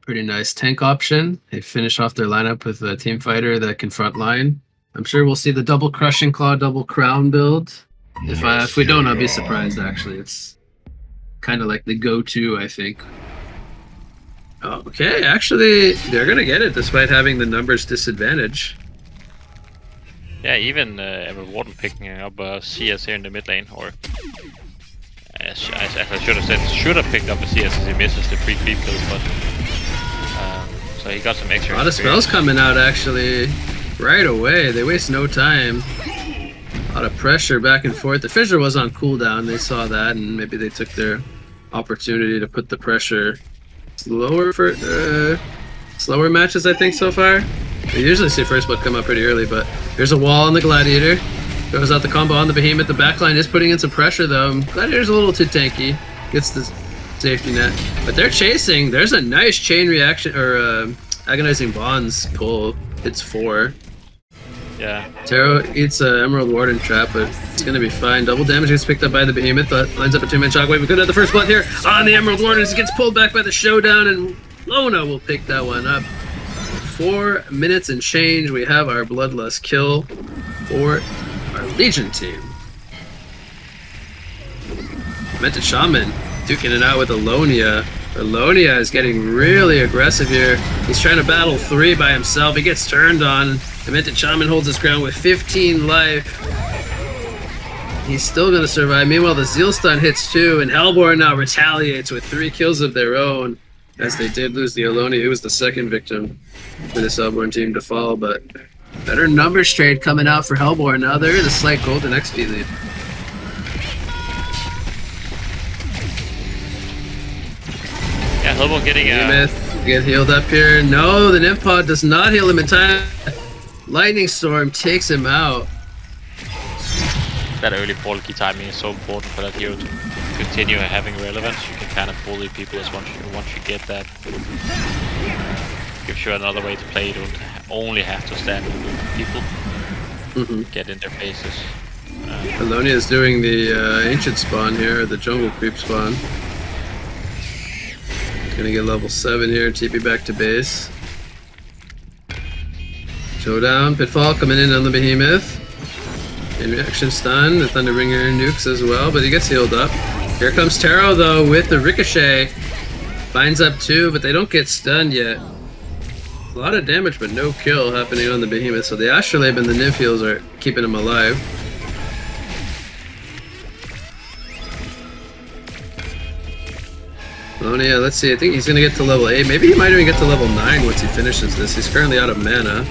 Pretty nice tank option. They finish off their lineup with a team fighter that can front line. I'm sure we'll see the double crushing claw, double crown build. If we don't, I'll be surprised. Actually, it's kind of like the go-to, I think. Okay, actually, they're gonna get it despite having the numbers disadvantage. Yeah, even Emerald Warden picking up a CS here in the mid lane, or as I should have said, should have picked up a CS as he misses the pre-creep kill, but so he got some extra. A lot of spells coming out actually right away. They waste no time. A lot of pressure back and forth. The fissure was on cooldown. They saw that, and maybe they took their opportunity to put the pressure slower for slower matches, I think, so far. We usually see first blood come up pretty early, but there's a wall on the Gladiator. Goes out the combo on the Behemoth. The backline is putting in some pressure, though. Gladiator's a little too tanky. Gets the safety net. But they're chasing. There's a nice chain reaction, or Agonizing Bonds pull. It's 4. Yeah. Taro eats an Emerald Warden trap, but it's going to be fine. Double damage gets picked up by the Behemoth. Lines up a 2-man shockwave. We could have the first blood here on the Emerald Warden as it gets pulled back by the Showdown, and Lona will pick that one up. 4 minutes and change. We have our Bloodlust kill for our Legion team. Demented Shaman duking it out with Alonia. Alonia is getting really aggressive here. He's trying to battle 3 by himself. He gets turned on. Demented Shaman holds his ground with 15 life. He's still going to survive. Meanwhile, the Zeal Stun hits 2, and Hellborn now retaliates with 3 kills of their own, as they did lose the Alonia, who was the second victim for this Hellborn team to fall, but better numbers trade coming out for Hellborn. Now they're in a slight golden XP lead. Yeah, Hellborn getting Myth get healed up here. No, the Nymph Pod does not heal him in time. Lightning Storm takes him out. That early ball key timing is so important for that hero to continue having relevance. You can kind of bully people as once you get that. Gives you another way to play. You don't only have to stand with people. Get in their faces. Alonia is doing the ancient spawn here, the jungle creep spawn. He's gonna get level 7 here, TP back to base. Showdown, Pitfall coming in on the Behemoth. In reaction stun, the Thunderbringer nukes as well, but he gets healed up. Here comes Taro though with the Ricochet. Binds up 2, but they don't get stunned yet. A lot of damage, but no kill happening on the Behemoth, so the Astrolabe and the Nymph heals are keeping him alive. Lonia, let's see, I think he's going to get to level 8. Maybe he might even get to level 9 once he finishes this. He's currently out of mana.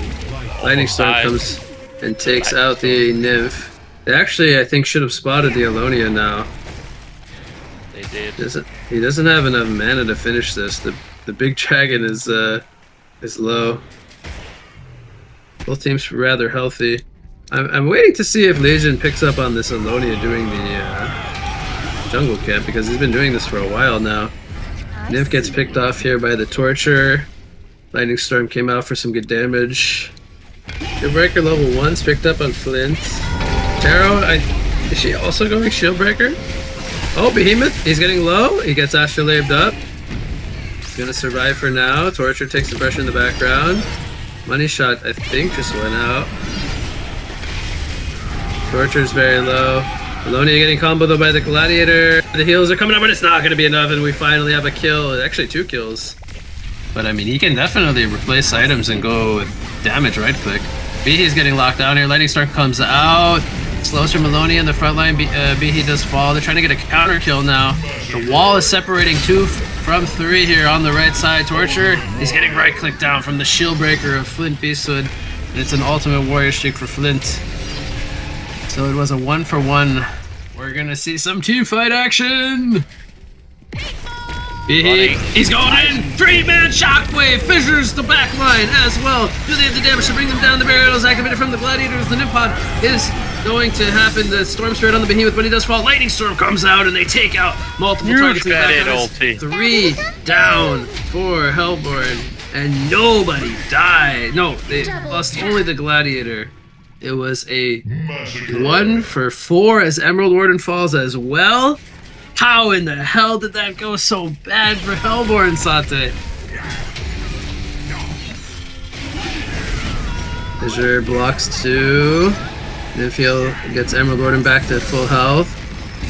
Lightning Storm comes and takes out the Nymph. They actually, I think, should have spotted the Alonia now. They did. He doesn't have enough mana to finish this. The big dragon is low. Both teams rather healthy. I'm waiting to see if Legion picks up on this Alonia doing the jungle camp, because he's been doing this for a while now. Nymph gets picked off here by the Torture. Lightning Storm came out for some good damage. Shieldbreaker level 1's picked up on Flint. Taro, is she also going Shieldbreaker? Oh, Behemoth, he's getting low. He gets Astrolabed up. He's gonna survive for now. Torture takes the pressure in the background. Money Shot, I think, just went out. Torture's very low. Alonia getting comboed though by the Gladiator. The heals are coming up, but it's not gonna be enough, and we finally have a kill. Actually, 2 kills. But I mean, he can definitely replace items and go with damage right click. Behe's getting locked down here. Lightning Storm comes out. Slows from Alonia in the front line. Behe does fall. They're trying to get a counter kill now. The wall is separating 2 from 3 here on the right side. Torture, he's getting right click down from the shield breaker of Flint Beasthood. And it's an ultimate warrior streak for Flint. So it was a 1-for-1. We're gonna see some team fight action. He's going in! 3-man shockwave! Fissures the back line as well. Do they have the damage to bring them down? The barrier is activated from the Gladiators. The Nymph Pod is going to happen. The Storm Spirit on the Behemoth, but he does fall. Lightning Storm comes out and they take out multiple targets in the back. 3 down for Hellborn, and nobody died. No, they lost only the Gladiator. It was a 1-for-4 as Emerald Warden falls as well. How in the hell did that go so bad for Hellborn, Sate? Azure blocks 2. Ninfield gets Emerald Warden back to full health.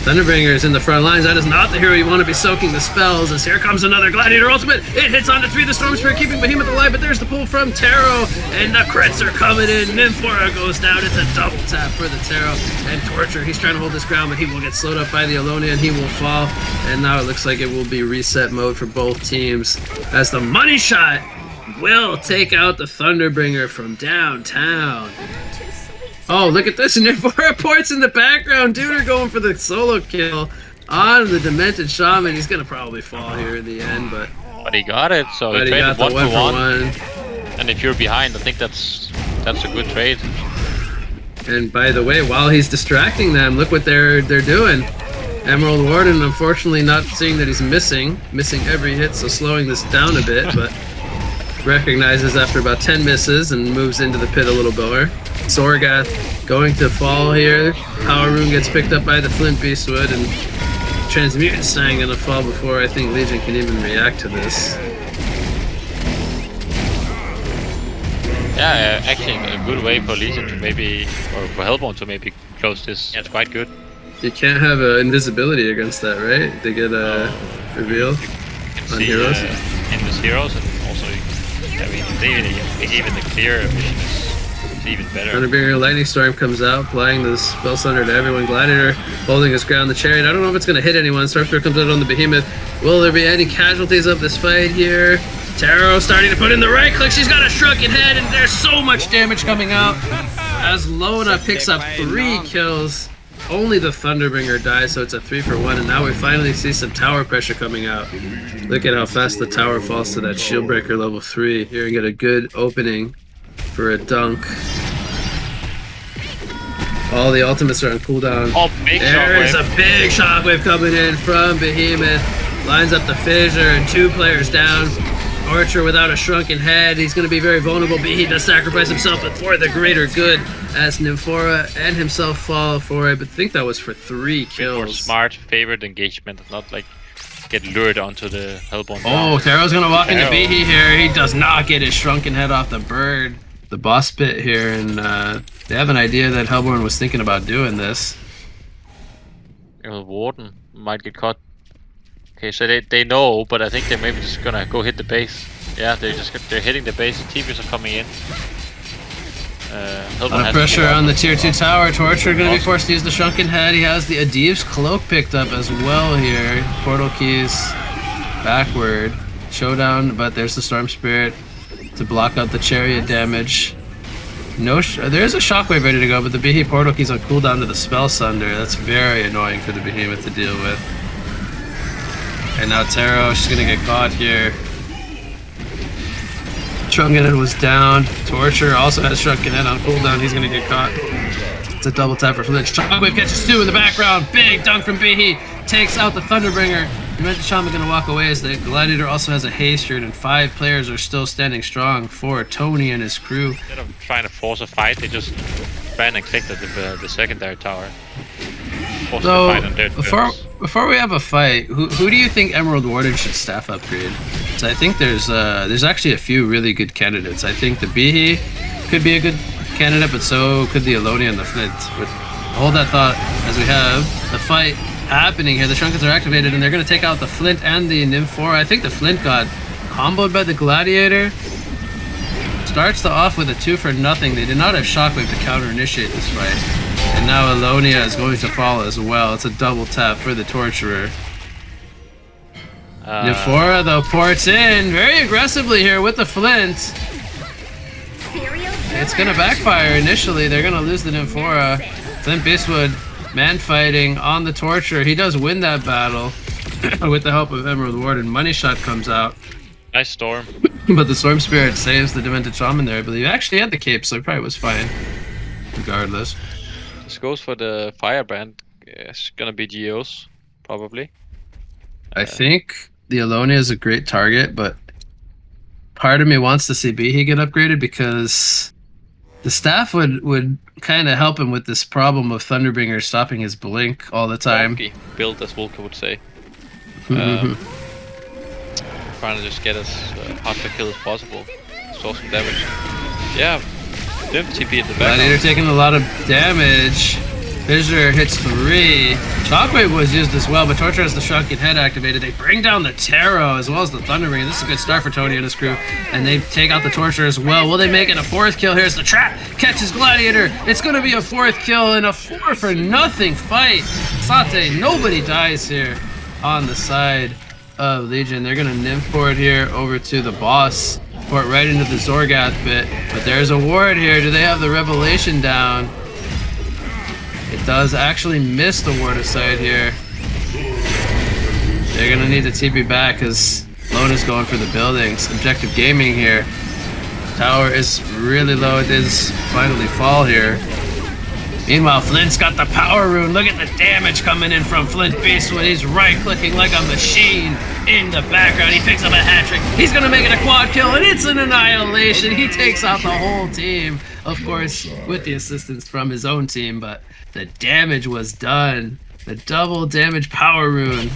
Thunderbringer is in the front lines. That is not the hero you want to be soaking the spells. As here comes another Gladiator ultimate. It hits onto 3. The Storm Spirit keeping Behemoth alive, but there's the pull from Taro. And the crits are coming in. Nymphora goes down. It's a double tap for the Taro. And Torture, he's trying to hold his ground, but he will get slowed up by the Alonia and he will fall. And now it looks like it will be reset mode for both teams. As the money shot will take out the Thunderbringer from downtown. Oh, look at this. Nymphora ports in the background. Dude are going for the solo kill on the Demented Shaman. He's going to probably fall here in the end, but he got it, so he traded 1 for 1. And if you're behind, I think that's a good trade. And by the way, while he's distracting them, look what they're doing. Emerald Warden, unfortunately, not seeing that he's missing every hit, so slowing this down a bit, but recognizes after about 10 misses and moves into the pit a little more. Sorgath going to fall here. Power Rune gets picked up by the Flint Beastwood, and Transmute Stang gonna fall before I think Legion can even react to this. Yeah, actually a good way for Legion to maybe, or for Hellborn to maybe close this. Yeah, it's quite good. You can't have invisibility against that, right? They get a reveal on heroes. Endless heroes, and also, I mean, even the clear mission is even better. Thunderbringer Lightning Storm comes out, applying the Spell Sunder to everyone. Gladiator holding his ground. The Chariot, I don't know if it's going to hit anyone. Stormspirit comes out on the Behemoth. Will there be any casualties of this fight here? Taro starting to put in the right click. She's got a shrunken head, and there's so much damage coming out. As Lona picks up 3 kills. Only the Thunderbringer dies, so it's a 3 for 1, and now we finally see some tower pressure coming out. Look at how fast the tower falls to that Shieldbreaker level 3. Here we get a good opening for a dunk. All the ultimates are on cooldown. Oh, big There's a big shockwave coming in from Behemoth. Lines up the fissure and 2 players down. Archer without a shrunken head. He's going to be very vulnerable. He does sacrifice himself, but for the greater good, as Nymphora and himself fall for it. But I think that was for 3 kills. More smart, favored engagement, not like get lured onto the Hellborn. Oh, Taro's going to walk into Behe here. He does not get his shrunken head off the bird. The boss pit here, and they have an idea that Hellborn was thinking about doing this. Warden might get caught. Okay, so they know, but I think they're maybe just gonna go hit the base. Yeah, they're hitting the base. The TPs are coming in. A lot of pressure on the tier 2 tower. Torture gonna be forced to use the shrunken head. He has the Adiv's cloak picked up as well here. Portal keys backward. Showdown, but there's the Storm Spirit to block out the chariot damage. There's a shockwave ready to go, but the Behe portal keys on cooldown to the Spell Sunder. That's very annoying for the Behemoth to deal with. And now Taro, she's gonna get caught here. Shrunken Head was down. Torture also has Shrunken Head on cooldown. He's gonna get caught. It's a double tap for Flinch. Shockwave catches 2 in the background. Big dunk from Behe. Takes out the Thunderbringer. Demented Shaman gonna walk away as the Gladiator also has a hastered, and 5 players are still standing strong for Tony and his crew. Instead of trying to force a fight, they just ran and clicked at the secondary tower. So, before we have a fight, who do you think Emerald Warden should staff upgrade? So I think there's actually a few really good candidates. I think the Behe could be a good candidate, but so could the Alonia and the Flint. But hold that thought as we have the fight happening here. The Shrunkens are activated, and they're going to take out the Flint and the Nymphora. I think the Flint got comboed by the Gladiator. Starts off with a 2 for nothing. They did not have Shockwave to counter-initiate this fight. And now Alonia is going to fall as well. It's a double tap for the Torturer. Nymphora, though, ports in very aggressively here with the Flint. It's going to backfire initially. They're going to lose the Nymphora. Flint Beastwood, man fighting on the Torturer. He does win that battle with the help of Emerald Warden. Money Shot comes out. Nice Storm. But the Storm Spirit saves the Demented Shaman there, I believe. Actually, he had the cape, so he probably was fine. Regardless. This goes for the Firebrand. It's gonna be Geos, probably. I think the Alonia is a great target, but part of me wants to see Behe get upgraded because the staff would kind of help him with this problem of Thunderbringer stopping his blink all the time. Wonky build, as Volker would say. Trying to just get as hard to kill as possible. Source some damage. Yeah, Nymph TP in the Gladiator background. taking a lot of damage. Fissure hits 3. Shockwave was used as well, but Torture has the Shrunken Head activated. They bring down the Tarot as well as the Thunderbringer. This is a good start for Tony and his crew. And they take out the Torture as well. Will they make it a 4th kill? Here's the trap. Catches Gladiator. It's going to be a 4th kill and a 4-for-nothing fight. Sate, nobody dies here on the side of Legion. They're going to Nymph port here over to the boss. Port right into the Zorgath bit. But there's a ward here. Do they have the Revelation down? It does actually miss the ward aside here. They're gonna need to TP back because Lona's going for the buildings. Objective Gaming here. Tower is really low. It does finally fall here. Meanwhile, Flint's got the power rune. Look at the damage coming in from Flint Beast when he's right-clicking like a machine in the background. He picks up a hat-trick. He's gonna make it a quad kill, and it's an annihilation. He takes out the whole team, of course, with the assistance from his own team, but the damage was done. The double damage power rune,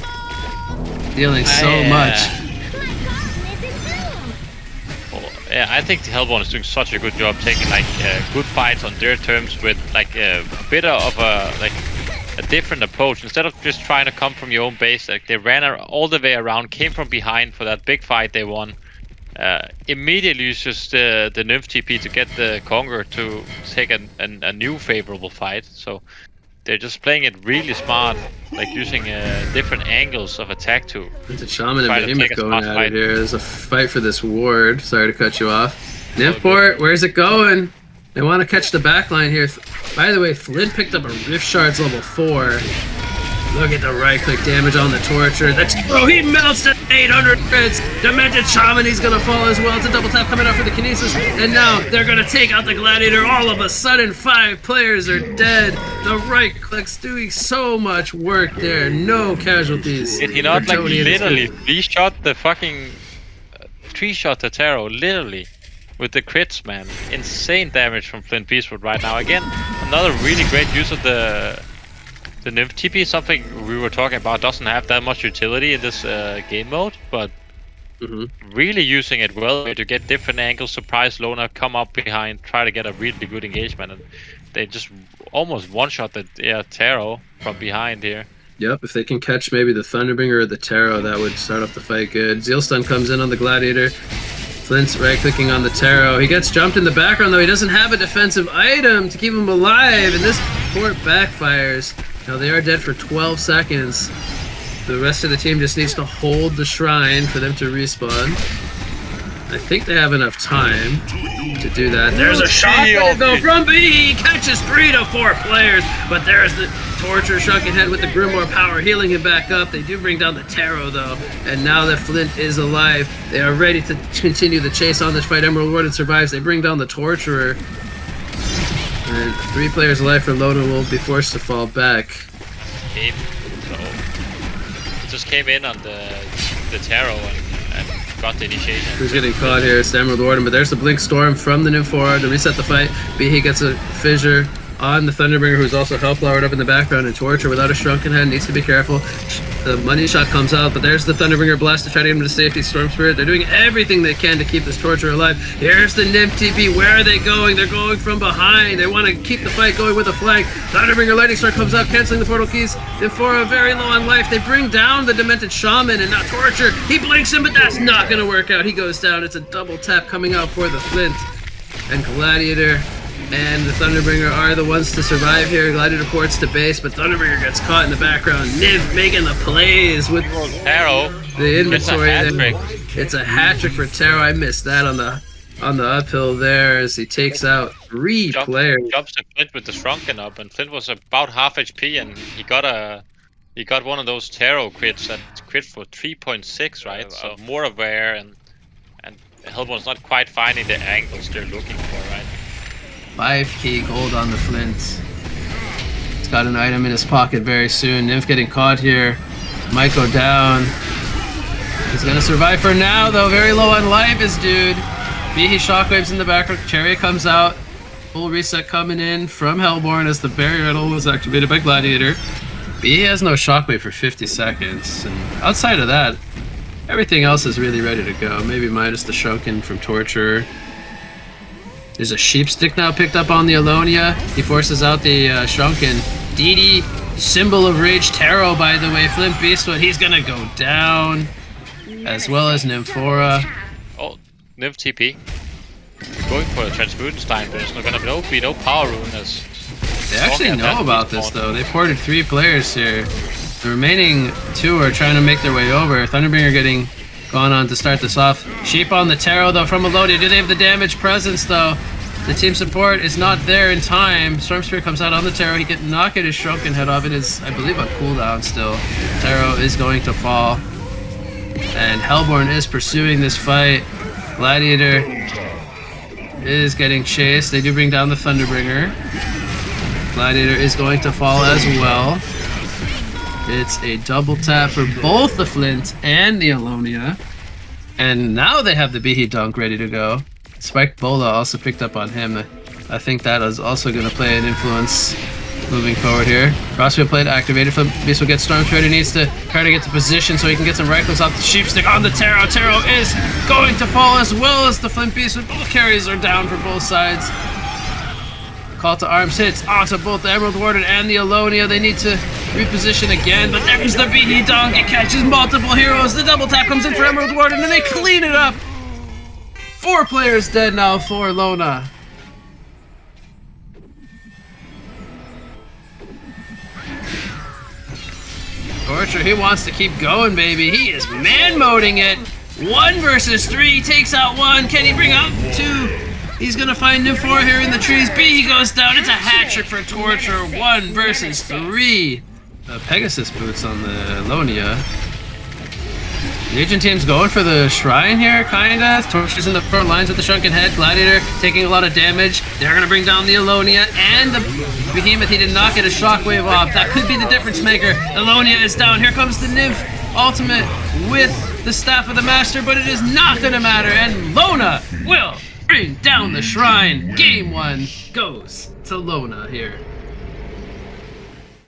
dealing so much. Yeah, I think the Hellborn is doing such a good job taking like good fights on their terms with like a bit of a different approach. Instead of just trying to come from your own base, like they ran all the way around, came from behind for that big fight they won. Immediately uses the Nymph TP to get the Conqueror to take a new favorable fight. So they're just playing it really smart, like using different angles of attack to. It's a Shaman and Behemoth going at it here. There's a fight for this ward. Sorry to cut you off. Nymphport, where's it going? They want to catch the backline here. By the way, Flint picked up a Rift Shards level 4. Look at the right-click damage on the Torture. He melts to 800 crits. Demented Shaman, he's going to fall as well. It's a double tap coming out for the Kinesis. And now they're going to take out the Gladiator. All of a sudden, 5 players are dead. The right-click's doing so much work there. No casualties. Did he not like literally 3-shot the fucking... 3-shot the Tarot, literally. With the crits, man. Insane damage from Flint Beastwood right now. Again, another really great use of the Nymph TP, something we were talking about, doesn't have that much utility in this game mode, but really using it well to get different angles, surprise Lona, come up behind, try to get a really good engagement, and they just almost one-shot the Tarot from behind here. Yep, if they can catch maybe the Thunderbringer or the Tarot, that would start off the fight good. Zealstun comes in on the Gladiator. Flint's right-clicking on the Tarot. He gets jumped in the background, though. He doesn't have a defensive item to keep him alive, and this port backfires. Now, they are dead for 12 seconds. The rest of the team just needs to hold the shrine for them to respawn. I think they have enough time to do that. There's a shot though from B. He catches 3 to 4 players, but there's the Torture Shrunken Head with the Grimoire power healing him back up. They do bring down the Tarot though, and now that Flint is alive, they are ready to continue the chase on this fight. Emerald Warden survives. They bring down the Torturer, and 3 players alive for Lona will be forced to fall back. So he just came in on the Tarot and got the initiation. Who's getting caught here? It's the Emerald Warden, but there's the Blink Storm from the Nymphora to reset the fight. He gets a fissure on the Thunderbringer, who's also Hellflowered up in the background, and Torture without a Shrunken Head needs to be careful. The money shot comes out, but there's the Thunderbringer blast to try to get him to safety. Storm Spirit, they're doing everything they can to keep this Torture alive. Here's the Nymph TP. Where are they going? They're going from behind. They want to keep the fight going with a flank. Thunderbringer Lightning Strike comes out, canceling the portal keys. Nymphora very low on life. They bring down the Demented Shaman, and now Torture. He blinks him, but that's not going to work out. He goes down. It's a double tap coming out for the Flint. And Gladiator and the Thunderbringer are the ones to survive here. Gladiator ports to base, but Thunderbringer gets caught in the background. Nymph making the plays with Tarot. The inventory there. It's a hat trick for Tarot. I missed that on the uphill there as he takes out 3 players. Jumps to Flint with the Shrunken up, and Flint was about half HP, and he got one of those Tarot crits that crit for 3.6, right? So more aware, and Hellborn's not quite finding the angles they're looking for, right? 5k gold on the Flint. He's got an item in his pocket very soon. Nymph getting caught here. Might go down. He's gonna survive for now, though. Very low on life, is dude. He shockwaves in the back. Chariot comes out. Full reset coming in from Hellborn as the barrier idol was activated by Gladiator. B has no shockwave for 50 seconds. And outside of that, everything else is really ready to go. Maybe minus the Shrunken from Torture. There's a sheepstick now picked up on the Alonia. He forces out the Shrunken. DD, symbol of rage. Taro, by the way. Flint Beastwood, he's gonna go down. As well as Nymphora. Oh, Nymph TP. We're going for a Transmutenstein, but there's not gonna be no power rune as... They actually know about this though. They ported 3 players here. The remaining 2 are trying to make their way over. Thunderbringer getting gone on to start this off. Sheep on the Taro though from Elodia. Do they have the damage presence though? The team support is not there in time. Stormspear comes out on the Taro. He can knock at his Shrunken head off. It is, I believe, on cooldown still. Taro is going to fall. And Hellborn is pursuing this fight. Gladiator is getting chased. They do bring down the Thunderbringer. Gladiator is going to fall as well. It's a double tap for both the Flint and the Alonia. And now they have the Behe Dunk ready to go. Spiked Bola also picked up on him. I think that is also going to play an influence moving forward here. Crossfield Blade activated. Flint Beast will get Stormspear. He needs to try to get to position so he can get some right clicks off the Sheepstick on the Taro. Taro is going to fall as well as the Flint Beast. Both carries are down for both sides. Call to arms hits onto both the Emerald Warden and the Alonia. They need to reposition again, but there's the Behe Dunk. It catches multiple heroes. The double tap comes in for Emerald Warden, and they clean it up. 4 players dead now for Lona. Torture, he wants to keep going, baby. He is man-moding it. 1 versus 3, takes out 1. Can he bring out 2? He's gonna find Nymphora here in the trees. B goes down. It's a hat trick for Torture. 1 versus 3. Pegasus boots on the Alonia. Legion team's going for the shrine here, kinda. Torture's in the front lines with the Shrunken Head. Gladiator taking a lot of damage. They're gonna bring down the Alonia and the Behemoth. He did not get a shockwave off. That could be the difference maker. Alonia is down. Here comes the Nymph ultimate with the Staff of the Master, but it is not gonna matter. And Lona will bring down the shrine. Game 1 goes to Lona here.